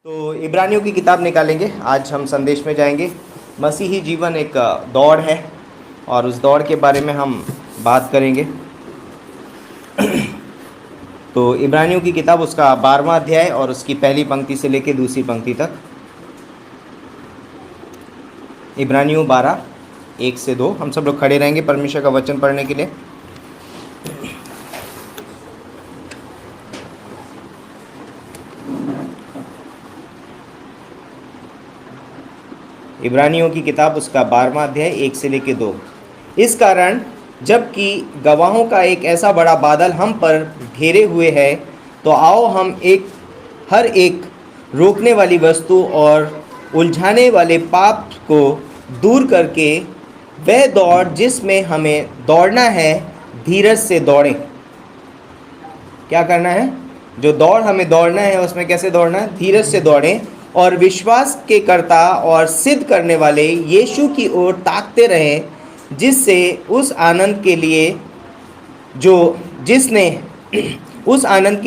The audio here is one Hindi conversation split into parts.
तो इब्रानियों की किताब निकालेंगे। आज हम संदेश में जाएंगे। मसीही जीवन एक दौड़ है और उस दौड़ के बारे में हम बात करेंगे। तो इब्रानियों की किताब उसका 12वां अध्याय और उसकी पहली पंक्ति से लेकर दूसरी पंक्ति तक। इब्रानियों 12 1 से 2। हम सब लोग खड़े रहेंगे परमेश्वर का वचन पढ़ने के लिए। इब्रानियों की किताब उसका 12वां अध्याय 1 से लेकर 2। इस कारण जबकि गवाहों का एक ऐसा बड़ा बादल हम पर घेरे हुए है, तो आओ हम हर एक रोकने वाली वस्तु और उलझाने वाले पाप को दूर करके वह दौड़ जिसमें हमें दौड़ना है, धीरज से दौड़ें। क्या करना है? जो दौड़ हमें दौड़ना है उसमें कैसे दौड़ना है? धीरज से दौड़ें और विश्वास के कर्ता और सिद्ध करने वाले यीशु की ओर ताकते रहें, जिससे उस आनंद के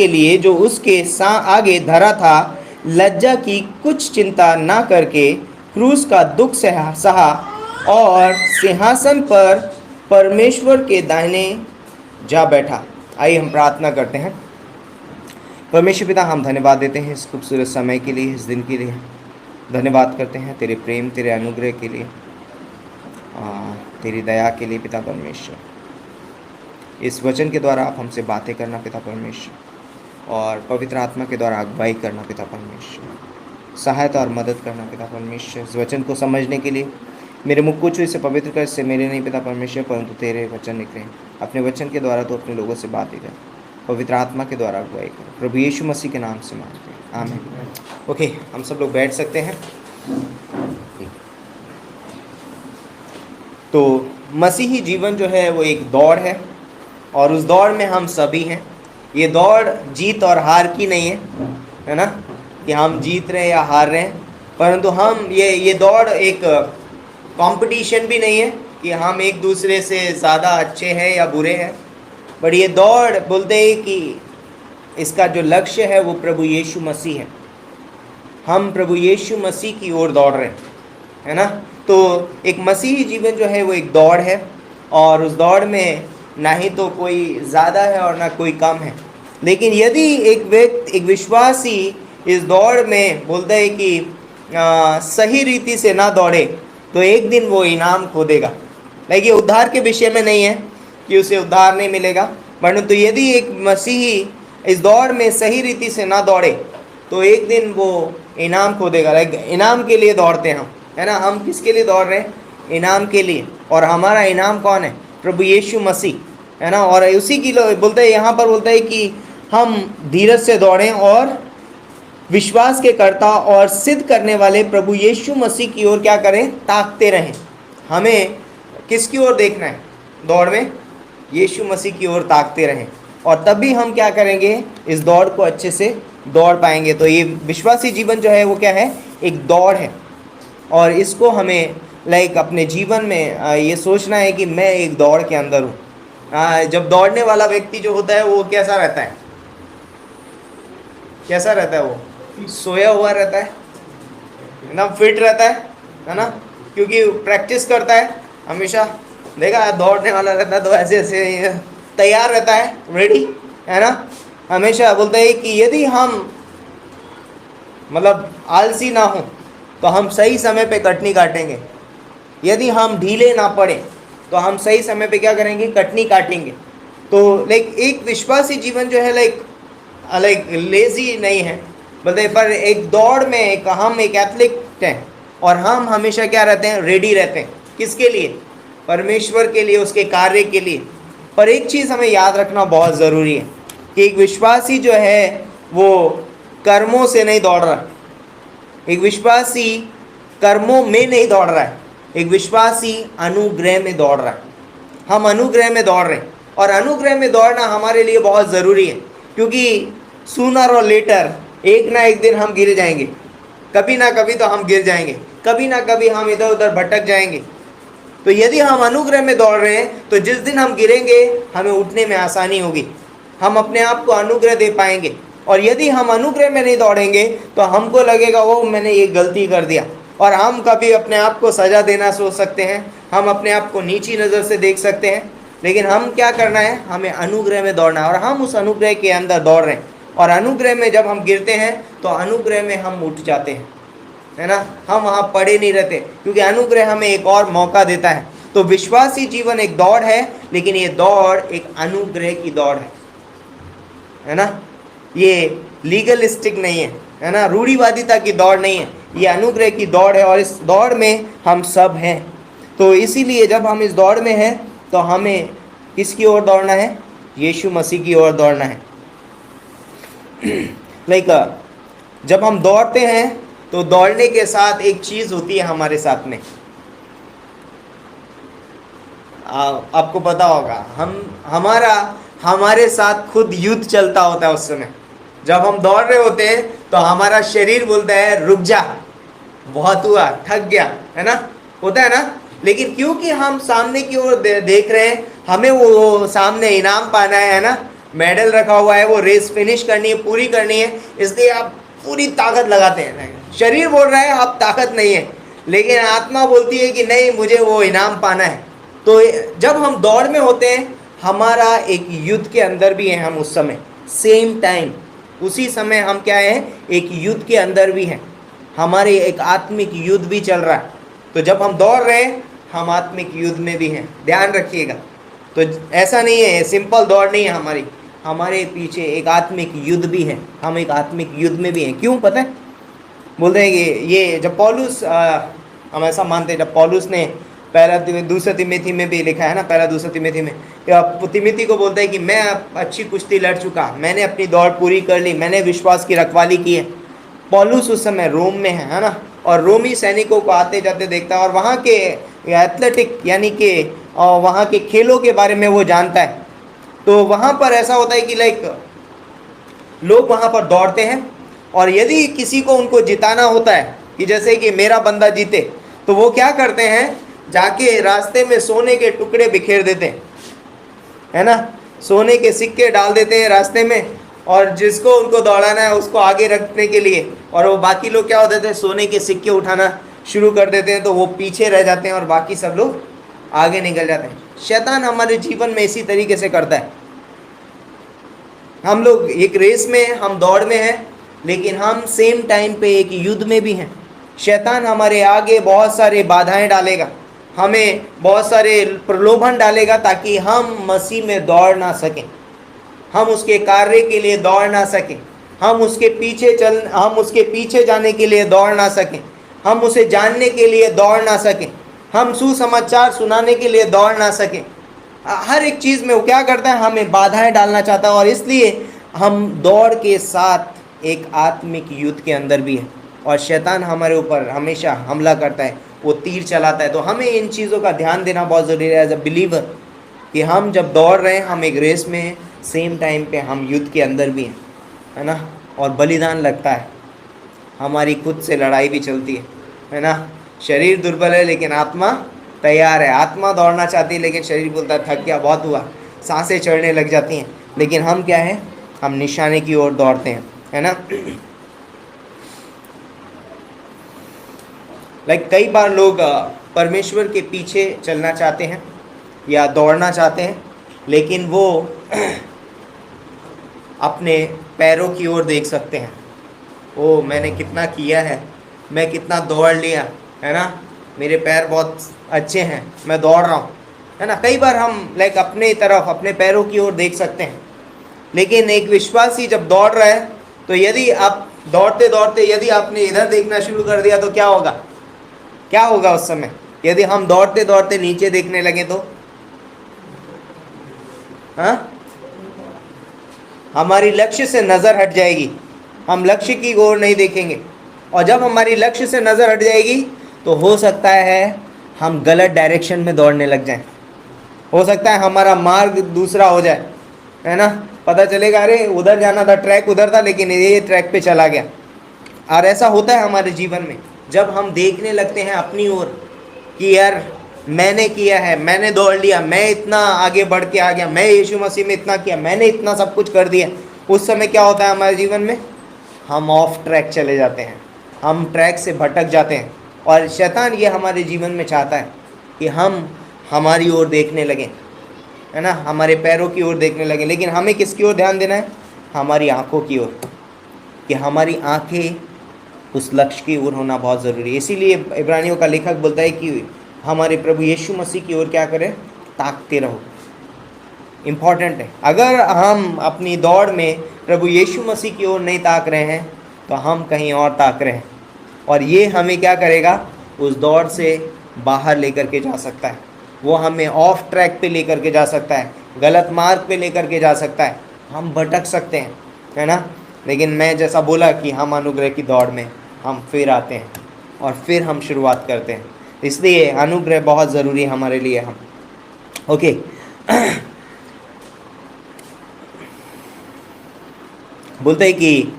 लिए जो उसके आगे धरा था, लज्जा की कुछ चिंता ना करके क्रूस का दुख सहा और सिंहासन पर परमेश्वर के दाहिने जा बैठा। आइए हम प्रार्थना करते हैं। परमेश्वर पिता, हम धन्यवाद देते हैं इस खूबसूरत समय के लिए, इस दिन के लिए। धन्यवाद करते हैं तेरे प्रेम, तेरे अनुग्रह के लिए, तेरी दया के लिए पिता परमेश्वर। इस वचन के द्वारा आप हमसे बातें करना पिता परमेश्वर, और पवित्र आत्मा के द्वारा अगुवाई करना पिता परमेश्वर। सहायता और मदद करना पिता परमेश्वर। इस वचन को समझने के लिए मेरे मुख को छू, इसे पवित्र कर, इससे मेरे नहीं पिता परमेश्वर परंतु तेरे वचन निकले। अपने वचन के द्वारा तो अपने लोगों से बातें कर, पवित्र आत्मा के द्वारा अगुवाई कर। प्रभु यीशु मसीह के नाम से मांगते हैं, आमीन। ओके, हम सब लोग बैठ सकते हैं। तो मसीही जीवन जो है वो एक दौड़ है और उस दौड़ में हम सभी हैं। ये दौड़ जीत और हार की नहीं है ना, कि हम जीत रहे हैं या हार रहे हैं, परंतु हम ये दौड़ एक कंपटीशन भी नहीं है कि हम एक दूसरे से ज़्यादा अच्छे हैं या बुरे हैं। बट ये दौड़ बोलते हैं कि इसका जो लक्ष्य है वो प्रभु यीशु मसीह है। हम प्रभु यीशु मसीह की ओर दौड़ रहे हैं, है ना। तो एक मसीही जीवन जो है वो एक दौड़ है और उस दौड़ में ना ही तो कोई ज़्यादा है और ना कोई कम है। लेकिन यदि एक विश्वासी इस दौड़ में बोलता है कि सही रीति से ना दौड़े, तो एक दिन वो इनाम खो देगा। लेकिन ये उद्धार के विषय में नहीं है कि उसे उद्धार नहीं मिलेगा, परंतु यदि एक मसीही इस दौड़ में सही रीति से ना दौड़े तो एक दिन वो इनाम खो देगा। इनाम के लिए दौड़ते हैं हम, है ना। हम किसके लिए दौड़ रहे हैं? इनाम के लिए। और हमारा इनाम कौन है? प्रभु यीशु मसीह, है ना। और उसी की बोलते हैं, यहाँ पर बोलता है कि हम धीरज से दौड़ें और विश्वास के कर्ता और सिद्ध करने वाले प्रभु यीशु मसीह की ओर क्या करें? ताकते रहें। हमें किसकी ओर देखना है दौड़ में? यीशु मसीह की ओर ताकते रहें, और तभी हम क्या करेंगे? इस दौड़ को अच्छे से दौड़ पाएंगे। तो ये विश्वासी जीवन जो है वो क्या है? एक दौड़ है, और इसको हमें अपने जीवन में ये सोचना है कि मैं एक दौड़ के अंदर हूँ। जब दौड़ने वाला व्यक्ति जो होता है वो कैसा रहता है? कैसा रहता है? वो सोया हुआ रहता है, एकदम फिट रहता है ना, क्योंकि प्रैक्टिस करता है हमेशा। देखा, दौड़ने वाला रहता है तो ऐसे ऐसे तैयार रहता है, रेडी, है ना। हमेशा बोलते हैं कि यदि हम आलसी ना हो तो हम सही समय पे कटनी काटेंगे। यदि हम ढीले ना पड़े तो हम सही समय पे क्या करेंगे? कटनी काटेंगे। तो एक विश्वासी जीवन जो है लेजी नहीं है, बोलते, पर एक दौड़ में हम एक एथलीट हैं और हम हमेशा क्या रहते हैं? रेडी रहते हैं। किसके लिए? परमेश्वर के लिए, उसके कार्य के लिए। पर एक चीज़ हमें याद रखना बहुत ज़रूरी है कि एक विश्वासी जो है वो कर्मों से नहीं दौड़ रहा। एक विश्वासी कर्मों में नहीं दौड़ रहा है, एक विश्वासी अनुग्रह में दौड़ रहा है। हम अनुग्रह में दौड़ रहे हैं, और अनुग्रह में दौड़ना हमारे लिए बहुत ज़रूरी है, क्योंकि सूनर और लेटर एक ना एक दिन हम गिर जाएंगे। कभी ना कभी तो हम गिर जाएंगे, कभी ना कभी हम इधर उधर भटक जाएंगे। तो यदि हम अनुग्रह में दौड़ रहे हैं तो जिस दिन हम गिरेंगे हमें उठने में आसानी होगी, हम अपने आप को अनुग्रह दे पाएंगे। और यदि हम अनुग्रह में नहीं दौड़ेंगे तो हमको लगेगा वो मैंने ये गलती कर दिया, और हम कभी अपने आप को सजा देना सोच सकते हैं, हम अपने आप को नीची नज़र से देख सकते हैं। लेकिन हम क्या करना है, हमें अनुग्रह में दौड़ना है, और हम उस अनुग्रह के अंदर दौड़ रहे हैं। और अनुग्रह में जब हम गिरते हैं तो अनुग्रह में हम उठ जाते हैं, है ना, हम वहाँ पड़े नहीं रहते, क्योंकि अनुग्रह हमें एक और मौका देता है। तो विश्वासी जीवन एक दौड़ है, लेकिन ये दौड़ एक अनुग्रह की दौड़ है ना, ये लीगलिस्टिक नहीं है ना, रूढ़िवादिता की दौड़ नहीं है, ये अनुग्रह की दौड़ है, और इस दौड़ में हम सब हैं। तो इसीलिए जब हम इस दौड़ में हैं तो हमें किसकी ओर दौड़ना है, यीशु मसीह की ओर दौड़ना है। जब हम दौड़ते हैं तो दौड़ने के साथ एक चीज़ होती है हमारे साथ में, आपको पता होगा, हमारे साथ खुद युद्ध चलता होता है उस समय। जब हम दौड़ रहे होते हैं तो हमारा शरीर बोलता है रुक जा, बहुत हुआ, थक गया, है ना, होता है ना। लेकिन क्योंकि हम सामने की ओर देख रहे हैं, हमें वो सामने इनाम पाना है ना, मेडल रखा हुआ है, वो रेस फिनिश करनी है, पूरी करनी है, इसलिए आप पूरी ताकत लगाते हैं। शरीर बोल रहा है आप ताकत नहीं है, लेकिन आत्मा बोलती है कि नहीं, मुझे वो इनाम पाना है। तो जब हम दौड़ में होते हैं, हमारा एक युद्ध के अंदर भी है, हम उस समय सेम टाइम, उसी समय हम क्या है, एक युद्ध के अंदर भी हैं, हमारे एक आत्मिक युद्ध भी चल रहा है। तो जब हम दौड़ रहे हैं, हम आत्मिक युद्ध में भी हैं, ध्यान रखिएगा। तो ऐसा नहीं है, सिंपल दौड़ नहीं है हमारे पीछे एक आत्मिक युद्ध भी है, हम एक आत्मिक युद्ध में भी हैं। क्यों पता है, बोलते हैं कि ये जब पौलुस, हम ऐसा मानते हैं, जब पौलुस ने दूसरा तिमोथी में भी लिखा है ना, पहला दूसरा तिमोथी में तिमोथी को बोलता है कि मैं अच्छी कुश्ती लड़ चुका, मैंने अपनी दौड़ पूरी कर ली, मैंने विश्वास की रखवाली की है। पौलुस उस समय रोम में है ना, और रोमी सैनिकों को आते जाते देखता है, और वहाँ के एथलेटिक यानी कि वहाँ के खेलों के बारे में वो जानता है। तो वहाँ पर ऐसा होता है कि लोग वहाँ पर दौड़ते हैं, और यदि किसी को उनको जिताना होता है, कि जैसे कि मेरा बंदा जीते, तो वो क्या करते हैं, जाके रास्ते में सोने के टुकड़े बिखेर देते हैं, है ना, सोने के सिक्के डाल देते हैं रास्ते में, और जिसको उनको दौड़ाना है उसको आगे रखने के लिए, और वो बाकी लोग क्या होते थे, सोने के सिक्के उठाना शुरू कर देते हैं, तो वो पीछे रह जाते हैं और बाकी सब लोग आगे निकल जाते हैं। शैतान हमारे जीवन में इसी तरीके से करता है। हम लोग एक रेस में, हम दौड़ में हैं, लेकिन हम सेम टाइम पे एक युद्ध में भी हैं। शैतान हमारे आगे बहुत सारे बाधाएं डालेगा, हमें बहुत सारे प्रलोभन डालेगा, ताकि हम मसीह में दौड़ ना सकें, हम उसके कार्य के लिए दौड़ ना सकें, हम उसके पीछे जाने के लिए दौड़ ना सकें, हम उसे जानने के लिए दौड़ ना सकें, हम सुसमाचार सुनाने के लिए दौड़ ना सकें। हर एक चीज़ में वो क्या करता है, हमें बाधाएं डालना चाहता है, और इसलिए हम दौड़ के साथ एक आत्मिक युद्ध के अंदर भी है, और शैतान हमारे ऊपर हमेशा हमला करता है, वो तीर चलाता है। तो हमें इन चीज़ों का ध्यान देना बहुत ज़रूरी है एज अ बिलीवर, कि हम जब दौड़ रहे हैं, हम एक रेस में हैं, सेम टाइम पे हम युद्ध के अंदर भी हैं, है ना, और बलिदान लगता है, हमारी खुद से लड़ाई भी चलती है ना। शरीर दुर्बल है लेकिन आत्मा तैयार है, आत्मा दौड़ना चाहती है, लेकिन शरीर बोलता है थक गया, बहुत हुआ, सांसें चढ़ने लग जाती हैं। लेकिन हम क्या है, हम निशाने की ओर दौड़ते हैं, है ना। कई बार लोग परमेश्वर के पीछे चलना चाहते हैं या दौड़ना चाहते हैं, लेकिन वो अपने पैरों की ओर देख सकते हैं, ओ मैंने कितना किया है, मैं कितना दौड़ लिया, है ना, मेरे पैर बहुत अच्छे हैं, मैं दौड़ रहा हूँ, है ना। कई बार हम अपने तरफ, अपने पैरों की ओर देख सकते हैं। लेकिन एक विश्वासी जब दौड़ रहा है, तो यदि आप दौड़ते दौड़ते यदि आपने इधर देखना शुरू कर दिया, तो क्या होगा, क्या होगा उस समय, यदि हम दौड़ते दौड़ते नीचे देखने लगे तो, हाँ, हमारी लक्ष्य से नज़र हट जाएगी, हम लक्ष्य की ओर नहीं देखेंगे, और जब हमारी लक्ष्य से नज़र हट जाएगी तो हो सकता है हम गलत डायरेक्शन में दौड़ने लग जाएं, हो सकता है हमारा मार्ग दूसरा हो जाए, है ना, पता चलेगा अरे उधर जाना था, ट्रैक उधर था, लेकिन ये ट्रैक पे चला गया। और ऐसा होता है हमारे जीवन में, जब हम देखने लगते हैं अपनी ओर कि यार मैंने किया है, मैंने दौड़ लिया, मैं इतना आगे बढ़ के आ गया, मैं यीशु मसीह में इतना किया, मैंने इतना सब कुछ कर दिया, उस समय क्या होता है हमारे जीवन में? हम ऑफ ट्रैक चले जाते हैं, हम ट्रैक से भटक जाते हैं। और शैतान ये हमारे जीवन में चाहता है कि हम हमारी ओर देखने लगें, है ना, हमारे पैरों की ओर देखने लगें। लेकिन हमें किसकी ओर ध्यान देना है? हमारी आंखों की ओर, कि हमारी आंखें उस लक्ष्य की ओर होना बहुत ज़रूरी है। इसीलिए इब्रानियों का लेखक बोलता है कि हमारे प्रभु यीशु मसीह की ओर क्या करें? ताकते रहो। इम्पॉर्टेंट है। अगर हम अपनी दौड़ में प्रभु यीशु मसीह की ओर नहीं ताक रहे हैं तो हम कहीं और ताक रहे हैं, और ये हमें क्या करेगा? उस दौड़ से बाहर लेकर के जा सकता है। वो हमें ऑफ ट्रैक पे लेकर के जा सकता है, गलत मार्ग पे लेकर के जा सकता है, हम भटक सकते हैं, है ना। लेकिन मैं जैसा बोला कि हम अनुग्रह की दौड़ में हम फिर आते हैं और फिर हम शुरुआत करते हैं। इसलिए अनुग्रह बहुत ज़रूरी है हमारे लिए। हम ओके बोलते हैं कि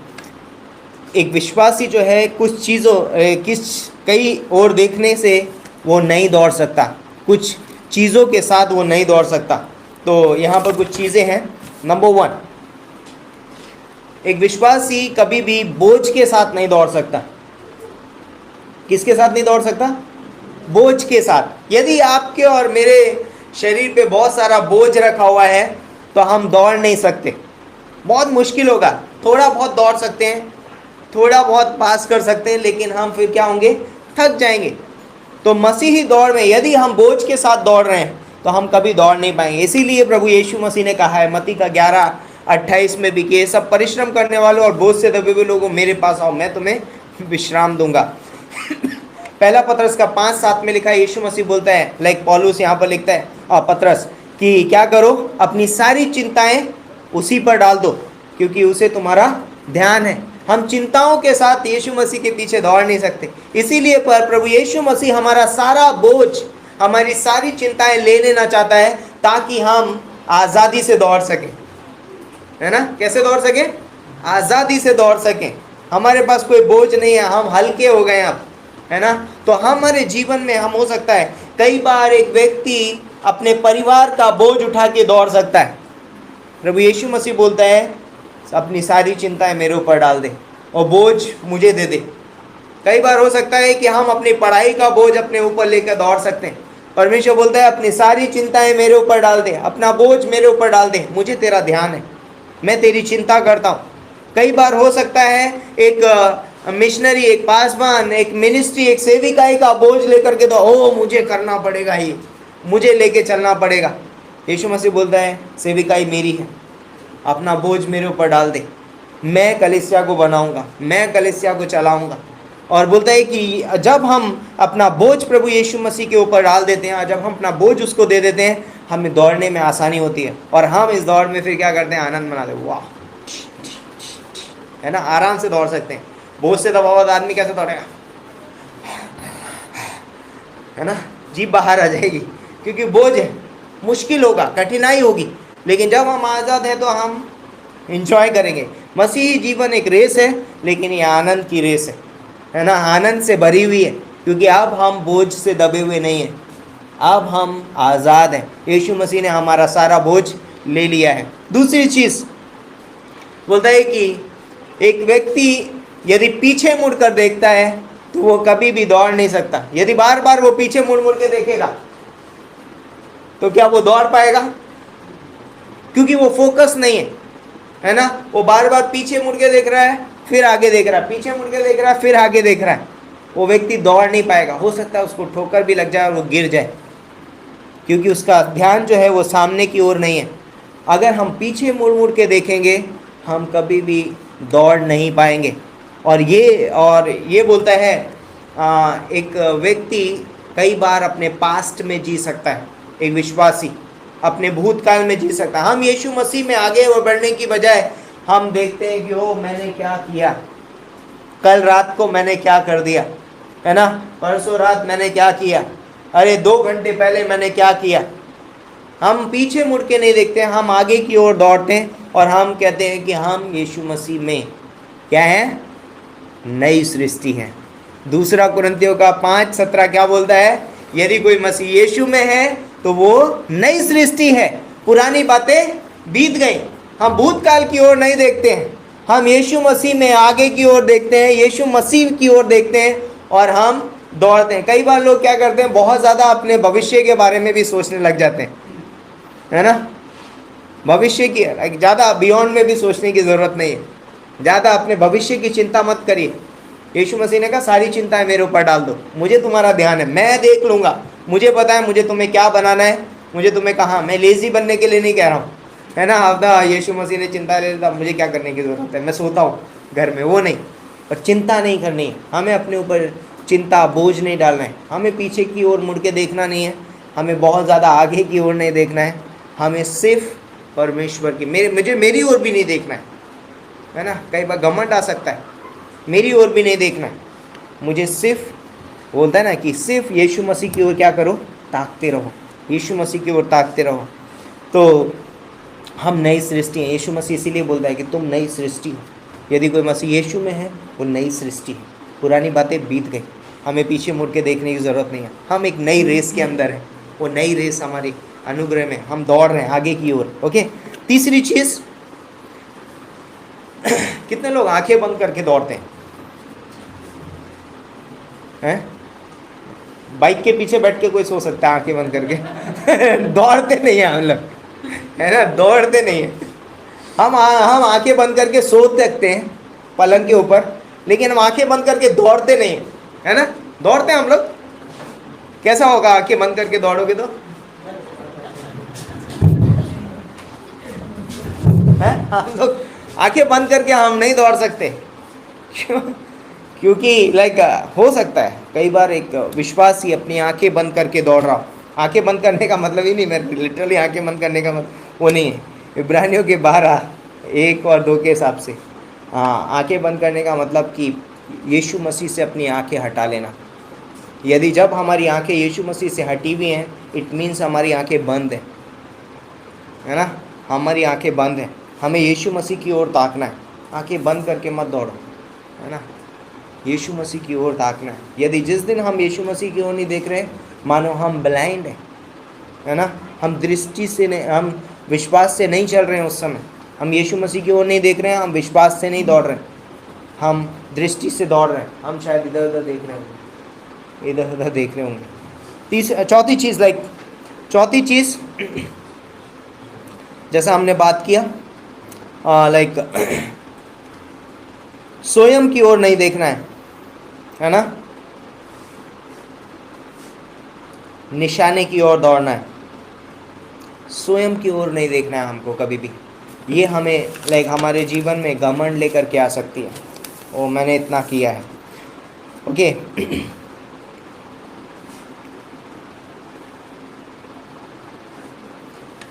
एक विश्वासी जो है कुछ चीज़ों कई और देखने से वो नहीं दौड़ सकता, कुछ चीज़ों के साथ वो नहीं दौड़ सकता। तो यहाँ पर कुछ चीज़ें हैं। नंबर 1, एक विश्वासी कभी भी बोझ के साथ नहीं दौड़ सकता। किसके साथ नहीं दौड़ सकता? बोझ के साथ। यदि आपके और मेरे शरीर पे बहुत सारा बोझ रखा हुआ है तो हम दौड़ नहीं सकते, बहुत मुश्किल होगा। थोड़ा बहुत दौड़ सकते हैं, थोड़ा बहुत पास कर सकते हैं, लेकिन हम फिर क्या होंगे? थक जाएंगे। तो मसीही दौड़ में यदि हम बोझ के साथ दौड़ रहे हैं तो हम कभी दौड़ नहीं पाएंगे। इसीलिए प्रभु यीशु मसीह ने कहा है मत्ती का 11:28 में भी कि ये सब परिश्रम करने वालों और बोझ से दबे हुए लोगों मेरे पास आओ, मैं तुम्हें विश्राम दूंगा। पहला पतरस का 5:7 में लिखा है, यीशु मसीह बोलता है, लाइक पौलुस यहाँ पर लिखता है पतरस कि क्या करो? अपनी सारी चिंताएं उसी पर डाल दो क्योंकि उसे तुम्हारा ध्यान है। हम चिंताओं के साथ यीशु मसीह के पीछे दौड़ नहीं सकते। इसीलिए पर प्रभु यीशु मसीह हमारा सारा बोझ, हमारी सारी चिंताएं ले लेना चाहता है ताकि हम आज़ादी से दौड़ सकें, है ना। कैसे दौड़ सकें? आज़ादी से दौड़ सकें। हमारे पास कोई बोझ नहीं है, हम हल्के हो गए अब, है ना। तो हमारे जीवन में हम हो सकता है कई बार एक व्यक्ति अपने परिवार का बोझ उठा के दौड़ सकता है। प्रभु यीशु मसीह बोलता है अपनी सारी चिंताएं मेरे ऊपर डाल दे और बोझ मुझे दे दे। कई बार हो सकता है कि हम अपनी पढ़ाई का बोझ अपने ऊपर लेकर दौड़ सकते हैं। परमेश्वर बोलता है अपनी सारी चिंताएं मेरे ऊपर डाल दे, अपना बोझ मेरे ऊपर डाल दे, मुझे तेरा ध्यान है, मैं तेरी चिंता करता हूँ। कई बार हो सकता है एक मिशनरी, एक पासवान, एक मिनिस्ट्री, एक सेविकाई का बोझ लेकर के तो मुझे करना पड़ेगा, ये मुझे लेके चलना पड़ेगा। यीशु मसीह बोलता है सेविकाई मेरी है, अपना बोझ मेरे ऊपर डाल दे, मैं कलीसिया को बनाऊंगा, मैं कलीसिया को चलाऊंगा। और बोलता है कि जब हम अपना बोझ प्रभु यीशु मसीह के ऊपर डाल देते हैं, जब हम अपना बोझ उसको दे देते हैं, हमें दौड़ने में आसानी होती है और हम इस दौड़ में फिर क्या करते हैं? आनंद मनाते हैं। वाह, है ना, आराम से दौड़ सकते हैं। बोझ से दबा हुआ आदमी कैसे दौड़ेगा? है ना, जीभ बाहर आ जाएगी क्योंकि बोझ है, मुश्किल होगा, कठिनाई होगी। लेकिन जब हम आज़ाद हैं तो हम इंजॉय करेंगे। मसीही जीवन एक रेस है, लेकिन ये आनंद की रेस है ना, आनंद से भरी हुई है क्योंकि अब हम बोझ से दबे हुए नहीं हैं, अब हम आज़ाद हैं। यीशु मसीह ने हमारा सारा बोझ ले लिया है। दूसरी चीज़ बोलता है कि एक व्यक्ति यदि पीछे मुड़कर देखता है तो वो कभी भी दौड़ नहीं सकता। यदि बार बार वो पीछे मुड़ मुड़ के देखेगा तो क्या वो दौड़ पाएगा? क्योंकि वो फोकस नहीं है ना। वो बार बार पीछे मुड़ के देख रहा है, फिर आगे देख रहा है, पीछे मुड़ के देख रहा है, फिर आगे देख रहा है। वो व्यक्ति दौड़ नहीं पाएगा। हो सकता है उसको ठोकर भी लग जाए और वो गिर जाए क्योंकि उसका ध्यान जो है वो सामने की ओर नहीं है। अगर हम पीछे मुड़ मुड़ के देखेंगे हम कभी भी दौड़ नहीं पाएंगे। और ये बोलता है एक व्यक्ति कई बार अपने पास्ट में जी सकता है, एक विश्वासी अपने भूतकाल में जी सकता है। हम यीशु मसीह में आगे बढ़ने की बजाय हम देखते हैं कि मैंने क्या किया, कल रात को मैंने क्या कर दिया, है ना, परसों रात मैंने क्या किया, अरे 2 घंटे पहले मैंने क्या किया। हम पीछे मुड़ के नहीं देखते, हम आगे की ओर दौड़ते हैं और हम कहते हैं कि हम यीशु मसीह में क्या है? नई सृष्टि है। दूसरा कुरिन्थियों का 5:17 क्या बोलता है? यदि कोई मसीह यीशु में है तो वो नई सृष्टि है, पुरानी बातें बीत गई, हम भूतकाल की ओर नहीं देखते हैं, हम यीशु मसीह में आगे की ओर देखते हैं, यीशु मसीह की ओर देखते हैं और हम दौड़ते हैं। कई बार लोग क्या करते हैं, बहुत ज़्यादा अपने भविष्य के बारे में भी सोचने लग जाते हैं, है ना। भविष्य की ज़्यादा बियॉन्ड में भी सोचने की ज़रूरत नहीं है, ज़्यादा अपने भविष्य की चिंता मत करिए। यीशु मसीह ने कहा सारी चिंताएं मेरे ऊपर डाल दो, मुझे तुम्हारा ध्यान है, मैं देख लूँगा, मुझे पता है मुझे तुम्हें क्या बनाना है, मुझे तुम्हें कहाँ, मैं लेज़ी बनने के लिए नहीं कह रहा हूँ, है ना। अब यीशु मसीह ने चिंता ले लिया, मुझे क्या करने की ज़रूरत है, मैं सोता हूँ घर में, वो नहीं। पर चिंता नहीं करनी है हमें, अपने ऊपर चिंता बोझ नहीं डालना है, हमें पीछे की ओर मुड़ के देखना नहीं है, हमें बहुत ज़्यादा आगे की ओर नहीं देखना है, हमें सिर्फ परमेश्वर की, मेरी ओर भी नहीं देखना है ना। कई बार घमंड आ सकता है, मेरी ओर भी नहीं देखना है, मुझे सिर्फ बोलता है ना कि सिर्फ यीशु मसीह की ओर क्या करो, ताकते रहो, यीशु मसीह की ओर ताकते रहो। तो हम नई सृष्टि हैं, यीशु मसीह इसीलिए बोलता है कि तुम नई सृष्टि हो, यदि कोई मसीह यीशु में है वो नई सृष्टि है, पुरानी बातें बीत गई, हमें पीछे मुड़ के देखने की ज़रूरत नहीं है, हम एक नई रेस के अंदर हैं, वो नई रेस हमारी अनुग्रह में हम दौड़ रहे हैं आगे की ओर। ओके, तीसरी चीज़, कितने लोग आंखें बंद करके दौड़ते हैं? बाइक के पीछे बैठ के कोई सो सकता है आंखें बंद करके दौड़ते नहीं है हम लोग, है ना, दौड़ते नहीं है। हम आंखें बंद करके सो सकते हैं पलंग के ऊपर, लेकिन हम आंखें बंद करके दौड़ते नहीं है, है ना। दौड़ते हैं हम लोग, कैसा होगा आंखें बंद करके दौड़ोगे तो, है? हम लोग आंखें बंद करके हम नहीं दौड़ सकते, क्यों? क्योंकि हो सकता है कई बार एक विश्वासी अपनी आंखें बंद करके दौड़ रहा हो। आंखें बंद करने का मतलब ही नहीं, मैं लिटरली आंखें बंद करने का मतलब वो नहीं है, इब्रानियों के 12:1 और 2 के हिसाब से, हाँ, आंखें बंद करने का मतलब कि यीशु मसीह से अपनी आंखें हटा लेना। यदि जब हमारी आंखें यीशु मसीह से हटी हुई हैं, इट मीन्स हमारी आंखें बंद हैं, है ना, हमारी आंखें बंद हैं, हमें यीशु मसीह की ओर ताकना है, आंखें बंद करके मत दौड़ो, है ना, यीशु मसीह की ओर ताकना है। यदि जिस दिन हम यीशु मसीह की ओर नहीं देख रहे, मानो हम ब्लाइंड हैं, है ना, हम दृष्टि से नहीं, हम विश्वास से नहीं चल रहे हैं। उस समय हम यीशु मसीह की ओर नहीं देख रहे हैं, हम विश्वास से नहीं दौड़ रहे हैं, हम दृष्टि से दौड़ रहे हैं, हम शायद इधर उधर देख रहे होंगे, इधर उधर देख रहे होंगे। चौथी चीज़ जैसा हमने बात किया, स्वयं की ओर नहीं देखना है ना, निशाने की ओर दौड़ना है, स्वयं की ओर नहीं देखना है हमको कभी भी। ये हमें हमारे जीवन में घमंड लेकर के आ सकती है, ओ मैंने इतना किया है। ओके,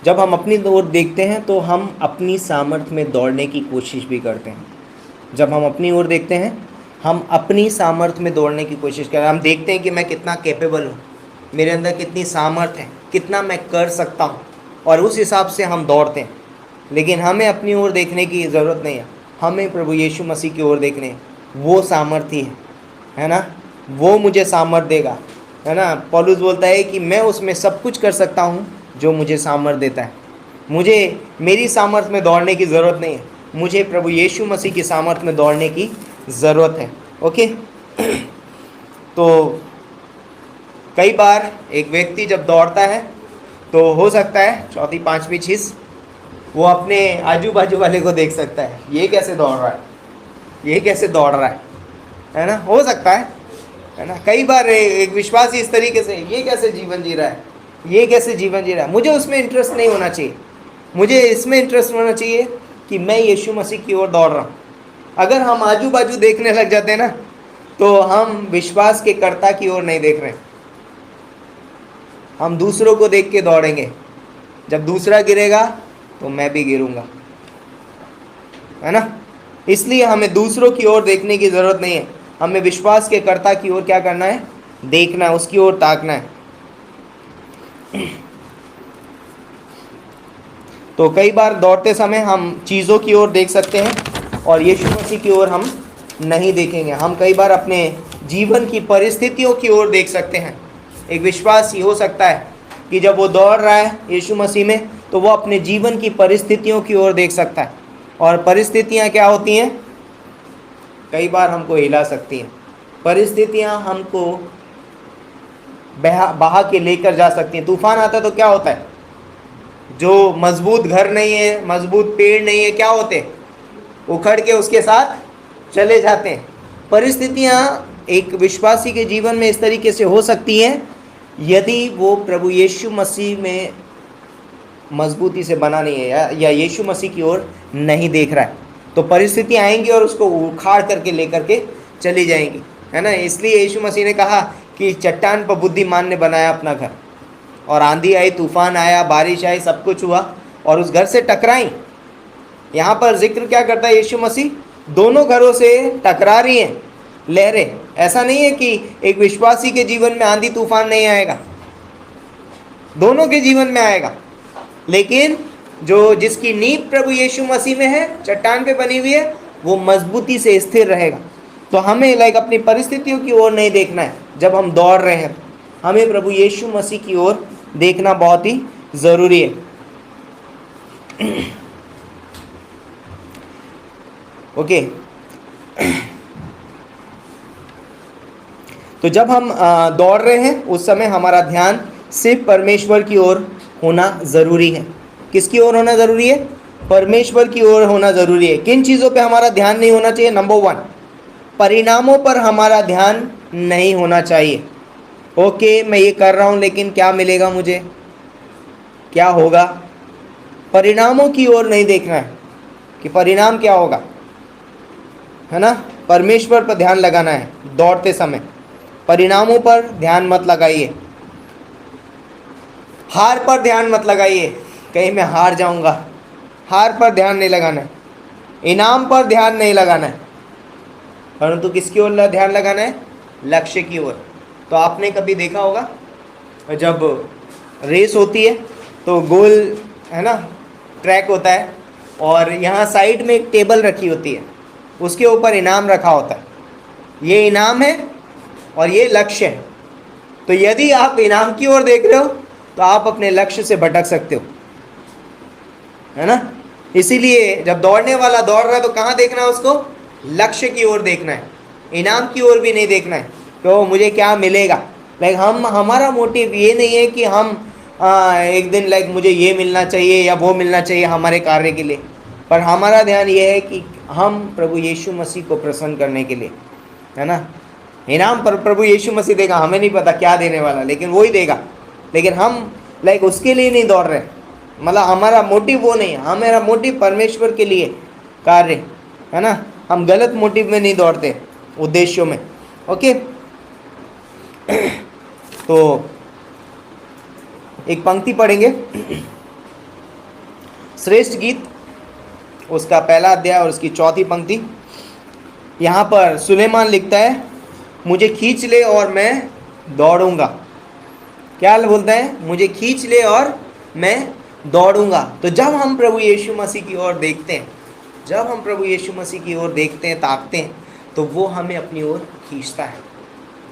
जब हम अपनी ओर देखते हैं तो हम अपनी सामर्थ्य में दौड़ने की कोशिश भी करते हैं। जब हम अपनी ओर देखते हैं, हम अपनी सामर्थ्य में दौड़ने की कोशिश करते हैं। हम देखते हैं कि मैं कितना कैपेबल हूँ, मेरे अंदर कितनी सामर्थ्य है, कितना मैं कर सकता हूँ, और उस हिसाब से हम दौड़ते हैं। लेकिन हमें अपनी ओर देखने की ज़रूरत नहीं है, हमें प्रभु यीशु मसीह की ओर देखने हैं। वो सामर्थ्य है ना, वो मुझे सामर्थ्य देगा, है ना। पौलुस बोलता है कि मैं उसमें सब कुछ कर सकता हूँ जो मुझे सामर्थ्य देता है। मुझे मेरी सामर्थ्य में दौड़ने की ज़रूरत नहीं है, मुझे प्रभु यीशु मसीह की सामर्थ्य में दौड़ने की ज़रूरत है। ओके, तो कई बार एक व्यक्ति जब दौड़ता है तो हो सकता है, चौथी पांचवी चीज़, वो अपने आजू बाजू वाले को देख सकता है, ये कैसे दौड़ रहा है, ये कैसे दौड़ रहा है ना, हो सकता है ना। कई बार एक विश्वासी इस तरीके से, ये कैसे जीवन जी रहा है, ये कैसे जीवन जी रहा है, मुझे उसमें इंटरेस्ट नहीं होना चाहिए, मुझे इसमें इंटरेस्ट होना चाहिए कि मैं यीशु मसीह की ओर दौड़ रहा हूँ। अगर हम आजू बाजू देखने लग जाते हैं ना, तो हम विश्वास के कर्ता की ओर नहीं देख रहे, हम दूसरों को देख के दौड़ेंगे। जब दूसरा गिरेगा तो मैं भी गिरूंगा, है ना। इसलिए हमें दूसरों की ओर देखने की ज़रूरत नहीं है, हमें विश्वास के कर्ता की ओर क्या करना है, देखना है, उसकी ओर ताकना है। तो कई बार दौड़ते समय हम चीज़ों की ओर देख सकते हैं और यीशु मसीह की ओर हम नहीं देखेंगे। हम कई बार अपने जीवन की परिस्थितियों की ओर देख सकते हैं। एक विश्वासी हो सकता है कि जब वो दौड़ रहा है यीशु मसीह में, तो वो अपने जीवन की परिस्थितियों की ओर देख सकता है। और परिस्थितियाँ क्या होती हैं? कई बार हमको हिला सकती हैं। परिस्थितियाँ हमको बहा के लेकर जा सकती हैं। तूफान आता है तो क्या होता है? जो मजबूत घर नहीं है, मजबूत पेड़ नहीं है, क्या होते हैं? उखड़ के उसके साथ चले जाते हैं। परिस्थितियाँ एक विश्वासी के जीवन में इस तरीके से हो सकती हैं यदि वो प्रभु यीशु मसीह में मजबूती से बना नहीं है या यीशु मसीह की ओर नहीं देख रहा है, तो परिस्थितियाँ आएंगी और उसको उखाड़ करके लेकर के चली जाएंगी, है ना। इसलिए यीशु मसीह ने कहा कि चट्टान पर बुद्धिमान ने बनाया अपना घर, और आंधी आई, तूफान आया, बारिश आई, सब कुछ हुआ और उस घर से टकराई। यहाँ पर जिक्र क्या करता है यीशु मसीह? दोनों घरों से टकरा रही हैं लहरें। ऐसा नहीं है कि एक विश्वासी के जीवन में आंधी तूफान नहीं आएगा, दोनों के जीवन में आएगा। लेकिन जो जिसकी नींव प्रभु यीशु मसीह में है, चट्टान पे बनी हुई है, वो मजबूती से स्थिर रहेगा। तो हमें अपनी परिस्थितियों की ओर नहीं देखना है। जब हम दौड़ रहे हैं, हमें प्रभु यीशु मसीह की ओर देखना बहुत ही ज़रूरी है। ओके। तो जब हम दौड़ रहे हैं उस समय हमारा ध्यान सिर्फ परमेश्वर की ओर होना ज़रूरी है। किसकी ओर होना ज़रूरी है? परमेश्वर की ओर होना ज़रूरी है। किन चीज़ों पे हमारा ध्यान नहीं होना चाहिए? नंबर 1, परिणामों पर हमारा ध्यान नहीं होना चाहिए। ओके, मैं ये कर रहा हूँ लेकिन क्या मिलेगा मुझे, क्या होगा? परिणामों की ओर नहीं देखना है कि परिणाम क्या होगा, है ना। परमेश्वर पर ध्यान लगाना है दौड़ते समय। परिणामों पर ध्यान मत लगाइए, हार पर ध्यान मत लगाइए, कहीं मैं हार जाऊंगा, हार पर ध्यान नहीं लगाना है। इनाम पर ध्यान नहीं लगाना है, परंतु किसकी ओर ध्यान लगाना है? लक्ष्य की ओर। तो आपने कभी देखा होगा जब रेस होती है तो गोल, है ना, ट्रैक होता है और यहाँ साइड में एक टेबल रखी होती है, उसके ऊपर इनाम रखा होता है। ये इनाम है और ये लक्ष्य है। तो यदि आप इनाम की ओर देख रहे हो तो आप अपने लक्ष्य से भटक सकते हो, है ना। इसीलिए जब दौड़ने वाला दौड़ रहा है तो कहाँ देखना है उसको? लक्ष्य की ओर देखना है, इनाम की ओर भी नहीं देखना है तो मुझे क्या मिलेगा। हमारा मोटिव ये नहीं है कि हम एक दिन मुझे ये मिलना चाहिए या वो मिलना चाहिए हमारे कार्य के लिए, पर हमारा ध्यान ये है कि हम प्रभु यीशु मसीह को प्रसन्न करने के लिए, है ना। इनाम पर प्रभु यीशु मसीह देगा, हमें नहीं पता क्या देने वाला, लेकिन वो ही देगा। लेकिन हम उसके लिए नहीं दौड़ रहे, मतलब हमारा मोटिव वो नहीं है, हमारा मोटिव परमेश्वर के लिए कार्य, है ना। हम गलत मोटिव में नहीं दौड़ते, उद्देश्यों में। ओके। तो एक पंक्ति पढ़ेंगे, श्रेष्ठ गीत उसका पहला अध्याय और उसकी चौथी पंक्ति। यहाँ पर सुलेमान लिखता है, मुझे खींच ले और मैं दौड़ूंगा। क्या बोलता है? मुझे खींच ले और मैं दौड़ूंगा। तो जब हम प्रभु यीशु मसीह की ओर देखते हैं, जब हम प्रभु यीशु मसीह की ओर देखते हैं, ताकते हैं, तो वो हमें अपनी ओर खींचता है।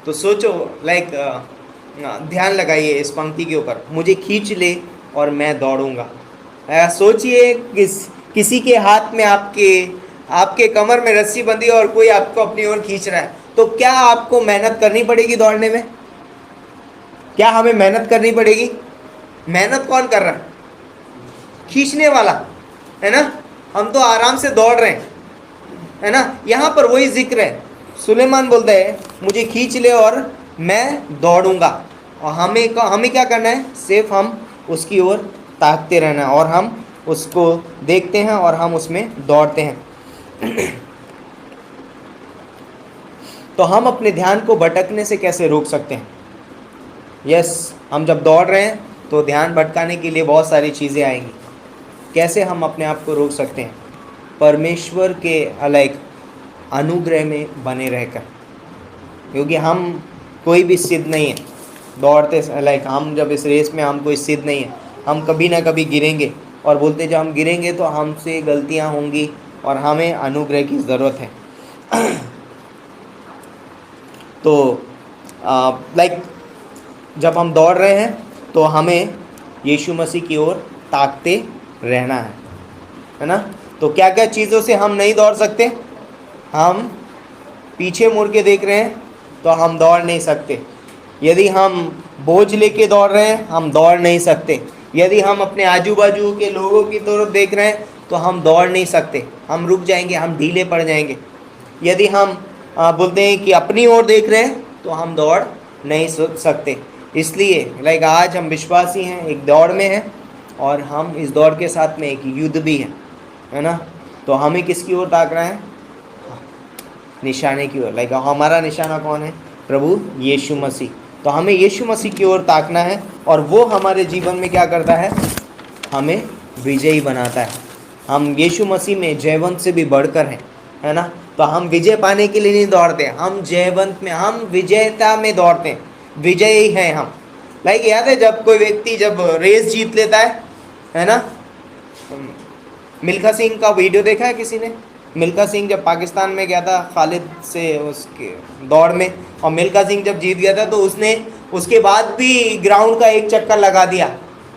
तो सोचो, ध्यान लगाइए इस पंक्ति के ऊपर, मुझे खींच ले और मैं दौड़ूंगा। सोचिए किसी के हाथ में आपके कमर में रस्सी बंधी और कोई आपको अपनी ओर खींच रहा है, तो क्या आपको मेहनत करनी पड़ेगी दौड़ने में? क्या हमें मेहनत करनी पड़ेगी? मेहनत कौन कर रहा है? खींचने वाला, है ना। हम तो आराम से दौड़ रहे हैं, है ना। यहाँ पर वही जिक्र है। सुलेमान बोलता है, मुझे खींच ले और मैं दौड़ूंगा। और हमें क्या करना है? सिर्फ हम उसकी ओर ताकते रहना है और हम उसको देखते हैं और हम उसमें दौड़ते हैं। तो हम अपने ध्यान को भटकने से कैसे रोक सकते हैं? हम जब दौड़ रहे हैं तो ध्यान भटकाने के लिए बहुत सारी चीज़ें आएंगी। कैसे हम अपने आप को रोक सकते हैं? परमेश्वर के अनुग्रह में बने रहकर, क्योंकि हम कोई भी सिद्ध नहीं है दौड़ते, हम जब इस रेस में हम कोई सिद्ध नहीं है, हम कभी ना कभी गिरेंगे, और बोलते जब हम गिरेंगे तो हमसे गलतियां होंगी और हमें अनुग्रह की ज़रूरत है। तो जब हम दौड़ रहे हैं तो हमें यीशु मसीह की ओर ताकते रहना है ना। तो क्या क्या चीज़ों से हम नहीं दौड़ सकते? हम पीछे मुड़ के देख रहे हैं तो हम दौड़ नहीं सकते। यदि हम बोझ लेके दौड़ रहे हैं हम दौड़ नहीं सकते। यदि हम अपने आजू बाजू के लोगों की तरफ देख रहे हैं तो हम दौड़ नहीं सकते, हम रुक जाएंगे, हम ढीले पड़ जाएंगे। यदि हम बोलते हैं कि अपनी ओर देख रहे हैं तो हम दौड़ नहीं सकते। इसलिए आज हम विश्वासी हैं, एक दौड़ में हैं, और हम इस दौड़ के साथ में एक युद्ध भी है ना। तो हमें किसकी ओर ताक रहा है? निशाने की ओर। हमारा निशाना कौन है? प्रभु यीशु मसीह। तो हमें यीशु मसीह की ओर ताकना है, और वो हमारे जीवन में क्या करता है? हमें विजयी बनाता है। हम यीशु मसीह में जयवंत से भी बढ़कर हैं, है ना। तो हम विजय पाने के लिए नहीं दौड़ते, हम जयवंत में, हम विजयता में दौड़ते हैं, विजयी हैं हम। याद है जब कोई व्यक्ति जब रेस जीत लेता है ना। मिल्खा सिंह का वीडियो देखा है किसी ने? मिल्खा सिंह जब पाकिस्तान में गया था खालिद से उसके दौड़ में, और मिल्खा सिंह जब जीत गया था तो उसने उसके बाद भी ग्राउंड का एक चक्कर लगा दिया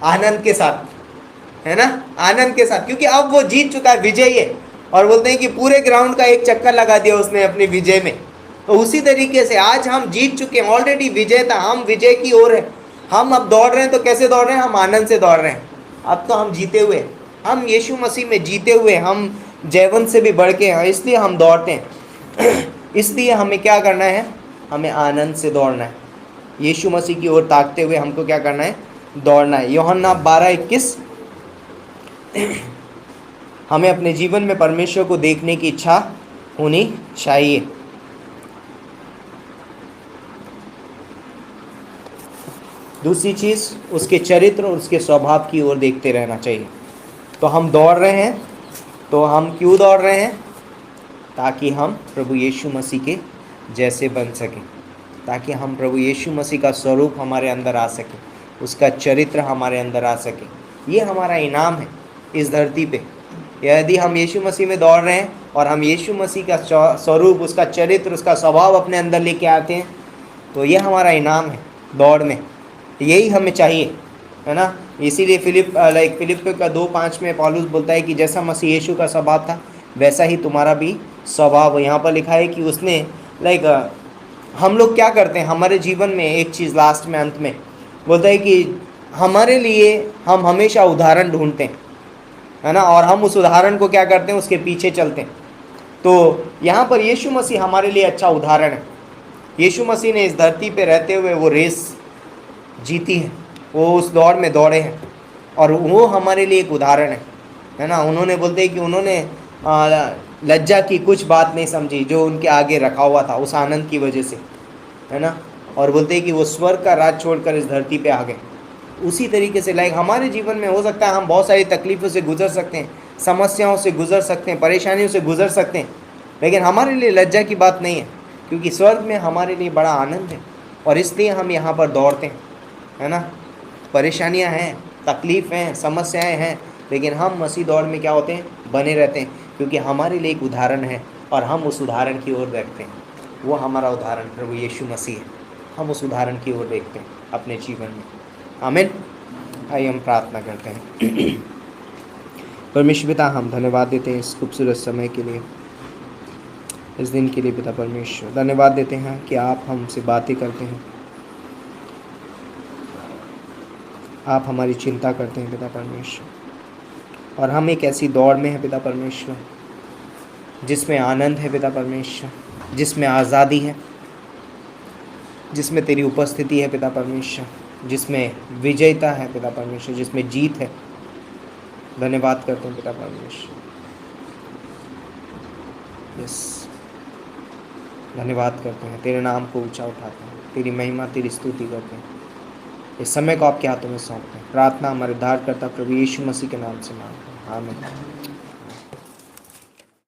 आनंद के साथ, है ना, आनंद के साथ, क्योंकि अब वो जीत चुका है, विजयी है। और बोलते हैं कि पूरे ग्राउंड का एक चक्कर लगा दिया उसने अपनी विजय में। तो उसी तरीके से आज हम जीत चुके हैं, ऑलरेडी विजेता, हम विजय की ओर है। हम अब दौड़ रहे हैं, तो कैसे दौड़ रहे हैं? हम आनंद से दौड़ रहे हैं। अब तो हम जीते हुए, हम यीशु मसीह में जीते हुए, हम जयवंत से भी बढ़ के हैं, इसलिए हम दौड़ते हैं। इसलिए हमें क्या करना है? हमें आनंद से दौड़ना है, यीशु मसीह की ओर ताकते हुए हमको क्या करना है? दौड़ना है। यूहन्ना 12:21, हमें अपने जीवन में परमेश्वर को देखने की इच्छा होनी चाहिए। दूसरी चीज़, उसके चरित्र और उसके स्वभाव की ओर देखते रहना चाहिए। तो हम दौड़ रहे हैं, तो हम क्यों दौड़ रहे हैं? ताकि हम प्रभु यीशु मसीह के जैसे बन सकें, ताकि हम प्रभु यीशु मसीह का स्वरूप हमारे अंदर आ सके, उसका चरित्र हमारे अंदर आ सके। ये हमारा इनाम है इस धरती पे। यदि हम यीशु मसीह में दौड़ रहे हैं और हम यीशु मसीह का स्वरूप, उसका चरित्र, उसका स्वभाव अपने अंदर लेके आते हैं, तो ये हमारा इनाम है दौड़ में। यही हमें चाहिए, है ना। इसीलिए फिलिप का 2:5 में पौलुस बोलता है कि जैसा मसीह यीशु का स्वभाव था वैसा ही तुम्हारा भी स्वभाव। यहाँ पर लिखा है कि उसने हम लोग क्या करते हैं हमारे जीवन में, एक चीज़ लास्ट में, अंत में बोलता है कि हमारे लिए हम हमेशा उदाहरण ढूंढते हैं, है ना, और हम उस उदाहरण को क्या करते हैं? उसके पीछे चलते हैं। तो यहाँ पर यीशु मसीह हमारे लिए अच्छा उदाहरण है। यीशु मसीह ने इस धरती पे रहते हुए वो रेस जीती है, वो उस दौड़ में दौड़े हैं, और वो हमारे लिए एक उदाहरण है ना। उन्होंने बोलते हैं कि उन्होंने लज्जा की कुछ बात नहीं समझी जो उनके आगे रखा हुआ था, उस आनंद की वजह से, है ना। और बोलते हैं कि वो स्वर्ग का राज छोड़कर इस धरती पे आ गए। उसी तरीके से हमारे जीवन में हो सकता है हम बहुत सारी तकलीफ़ों से गुजर सकते हैं, समस्याओं से गुजर सकते हैं, परेशानियों से गुजर सकते हैं, लेकिन हमारे लिए लज्जा की बात नहीं है, क्योंकि स्वर्ग में हमारे लिए बड़ा आनंद है। और इसलिए हम यहाँ पर दौड़ते हैं, है ना। परेशानियाँ हैं, तकलीफ़ हैं, समस्याएं हैं, लेकिन हम मसीह दौड़ में क्या होते हैं? बने रहते हैं, क्योंकि हमारे लिए एक उदाहरण है और हम उस उदाहरण की ओर देखते हैं। वो हमारा उदाहरण प्रभु यीशु मसीह है, हम उस उदाहरण की ओर देखते हैं अपने जीवन में। आमीन। आइए हम प्रार्थना करते हैं। परमेश्वर पिता, हम धन्यवाद देते हैं इस खूबसूरत समय के लिए, इस दिन के लिए। पिता परमेश्वर, धन्यवाद देते हैं कि आप हमसे बातें करते हैं, आप हमारी चिंता करते हैं पिता परमेश्वर, और हम एक ऐसी दौड़ में हैं पिता परमेश्वर जिसमें आनंद है पिता परमेश्वर, जिसमें आज़ादी है, जिसमें तेरी उपस्थिति है पिता परमेश्वर, जिसमें विजयता है पिता परमेश्वर, जिसमें जीत है। धन्यवाद करते हैं पिता परमेश्वर। यस, धन्यवाद करते हैं, तेरे नाम को ऊंचा उठाते हैं, तेरी महिमा, तेरी स्तुति करते हैं। इस समय को आपके हाथों में सौंपते हैं। प्रार्थना हमारे उद्धारकर्ता प्रभु यीशु मसीह के नाम से मांगते हैं, आमीन।